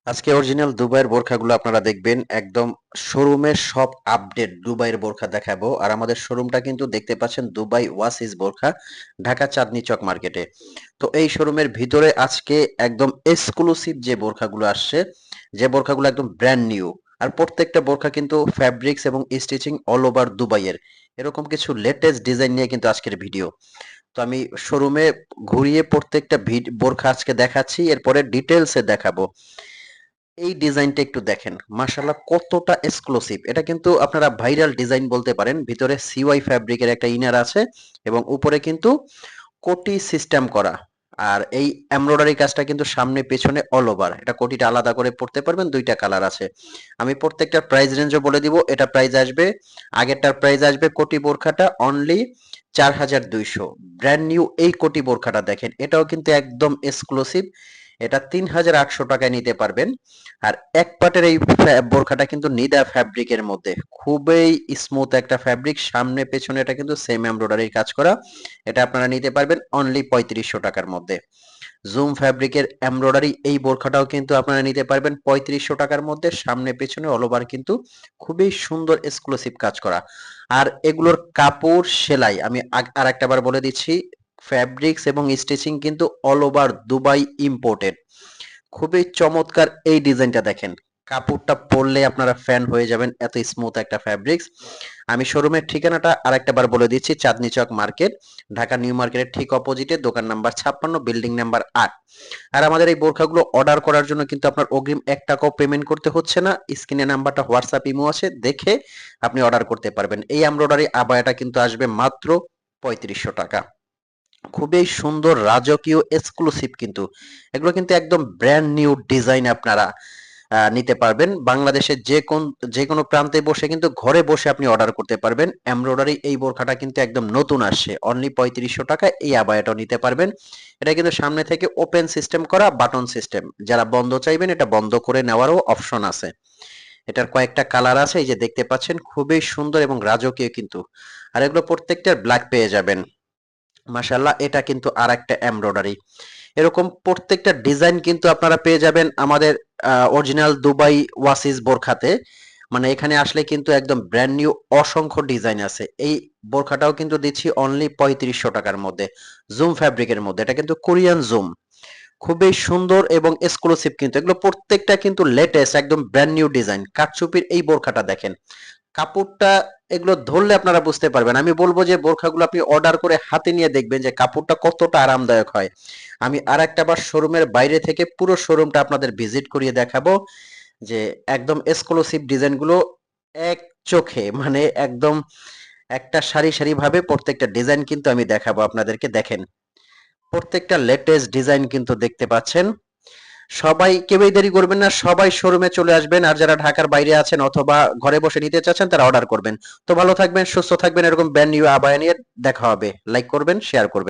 আজকে অরিজিনাল দুবাইয়ের বোরখাগুলো আপনারা দেখবেন একদম শোরুমের সব আপডেট দুবাইয়ের বোরখা দেখাবো। আর আমাদের শোরুমটা কিন্তু দেখতে পাচ্ছেন দুবাই ওয়াসিস বোরখা, ঢাকা চাঁদনী চক মার্কেটে। তো এই শোরুমের ভিতরে আজকে একদম এক্সক্লুসিভ যে বোরখাগুলো আসছে, যে বোরখাগুলো একদম ব্র্যান্ড নিউ। আর প্রত্যেকটা বোরখা কিন্তু ফ্যাব্রিক্স এবং স্টিচিং অল ওভার দুবাইয়ের। এরকম কিছু লেটেস্ট ডিজাইন নিয়ে কিন্তু আজকের ভিডিও। তো আমি শোরুমে ঘুরিয়ে প্রত্যেকটা বোরখা আজকে দেখাচ্ছি, এরপরে ডিটেলসে দেখাবো। এই ডিজাইনটা একটু দেখেন, মাশাআল্লাহ কতটা এক্সক্লুসিভ। এটা কিন্তু আপনারা ভাইরাল ডিজাইন বলতে পারেন। ভিতরে সিওয়াই ফ্যাব্রিকের একটা ইনার আছে এবং উপরে কিন্তু কোটি সিস্টেম করা। আর এই এমব্রয়ডারি কাজটা কিন্তু সামনে পেছনে অল ওভার। এটা কোটিটা আলাদা করে পড়তে পারবেন, দুইটা কালার আছে। আমি প্রত্যেকটার প্রাইস রেঞ্জও বলে দিব। এটা প্রাইস আসবে, আগেরটার প্রাইস আসবে কোটি বোরখাটা অনলি 4200। ব্র্যান্ড নিউ এই কোটি বোরখাটা দেখেন, এটাও কিন্তু একদম এক্সক্লুসিভ। এটা 3800 টাকায় নিতে পারবেন। আর এক পাটের এই বোরখাটা কিন্তু নিদা ফ্যাব্রিকের মধ্যে, খুবই স্মুথ একটা ফ্যাব্রিক, সামনে পেছনে এটা কিন্তু সেম এমব্রয়ডারির কাজ করা। এটা আপনারা নিতে পারবেন অনলি 3500 টাকার মধ্যে। জুম ফ্যাব্রিকের এমব্রয়ডারি এই বোরখাটাও কিন্তু আপনারা নিতে পারবেন 3500 টাকার মধ্যে, সামনে পেছনে অল ওভার কিন্তু খুবই সুন্দর এক্সক্লুসিভ কাজ করা। আর এগুলোর কাপড় সেলাই আমি আর একটা বার বলে দিচ্ছি, ফ্যাব্রিক্স এবং স্টিচিং কিন্তু অল ওভার দুবাই ইম্পোর্টেড। খুবই চমৎকার এই ডিজাইনটা দেখেন, কাপড়টা পরলে আপনারা ফ্যান হয়ে যাবেন, এত স্মুথ একটা ফ্যাব্রিক্স। আমি শোরুমের ঠিকানাটা আরেকটা বার বলে দিচ্ছি, চাঁদনী চক মার্কেট, ঢাকা নিউ মার্কেটের ঠিক অপোজিটে, দোকান নাম্বার 56, বিল্ডিং নাম্বার 8। আর আমাদের এই বোরখাগুলো অর্ডার করার জন্য কিন্তু আপনার অগ্রিম 1 টাকাও পেমেন্ট করতে হচ্ছে না। স্ক্রিনে নাম্বারটা হোয়াটসঅ্যাপ ইমো আছে, দেখে আপনি অর্ডার করতে পারবেন। এই এমব্রয়ডারি আবায়াটা কিন্তু আসবে মাত্র 3500 টাকা। খুবই সুন্দর রাজকীয় এক্সক্লুসিভ কিন্তু। এগুলো কিন্তু একদম ব্র্যান্ড নিউ ডিজাইন, আপনারা নিতে পারবেন। বাংলাদেশের যে কোনো প্রান্তে বসে কিন্তু ঘরে বসে আপনি অর্ডার করতে পারবেন। এমব্রয়ডারি এই বোরখাটা কিন্তু একদম নতুন আসছে, অনলি 3500 টাকা এই আবায়াটাও নিতে পারবেন। এটা কিন্তু সামনে থেকে ওপেন সিস্টেম করা, বাটন সিস্টেম। যারা বন্ধ চাইবেন এটা বন্ধ করে নেওয়ারও অপশন আছে। এটার কয়েকটা কালার আছে, এই যে দেখতে পাচ্ছেন, খুবই সুন্দর এবং রাজকীয় কিন্তু। আর এগুলো প্রত্যেকটার ব্ল্যাক পেয়ে যাবেন। মাশাআল্লাহ, এটা কিন্তু আরেকটা এমব্রয়ডারি। এরকম প্রত্যেকটা ডিজাইন কিন্তু আপনারা পেয়ে যাবেন আমাদের অরিজিনাল দুবাই ওয়াসিস বোরখাতে। মানে এখানে আসলে কিন্তু একদম ব্র্যান্ড নিউ অসংখ্য ডিজাইন আছে। এই বোরখাটাও কিন্তু দিচ্ছি অনলি 3500 টাকার মধ্যে, জুম ফ্যাব্রিকের মধ্যে। এটা কিন্তু কোরিয়ান জুম, খুবই সুন্দর এবং এক্সক্লুসিভ কিন্তু। এগুলো প্রত্যেকটা কিন্তু লেটেস্ট, একদম ব্র্যান্ড নিউ ডিজাইন। কারচুপির এই বোরখাটা দেখেন, কাপড়টা এগুলো ধরলে আপনারা বুঝতে পারবেন। আমি বলবো যে বোরখাগুলো আপনি অর্ডার করে হাতে নিয়ে দেখবেন যে কাপড়টা কতটা আরামদায়ক হয়। আমি আর একটা বার শোরুমের বাইরে থেকে পুরো শোরুমটা আপনাদের ভিজিট করিয়ে দেখাবো, যে একদম এক্সক্লুসিভ ডিজাইনগুলো এক চোখে, মানে একদম একটা সারি সারি ভাবে প্রত্যেকটা ডিজাইন কিন্তু আমি দেখাবো আপনাদেরকে। দেখেন, প্রত্যেকটা লেটেস্ট ডিজাইন কিন্তু দেখতে পাচ্ছেন। সবাই কেউই দেরি করবেন না, সবাই শোরুমে চলে আসবেন। আর যারা ঢাকার বাইরে আছেন অথবা ঘরে বসে নিতে চাচ্ছেন তারা অর্ডার করবেন। তো ভালো থাকবেন, সুস্থ থাকবেন। এরকম ব্র্যান্ড নিউ আবায়া নিয়ে দেখা হবে। লাইক করবেন, শেয়ার করবেন।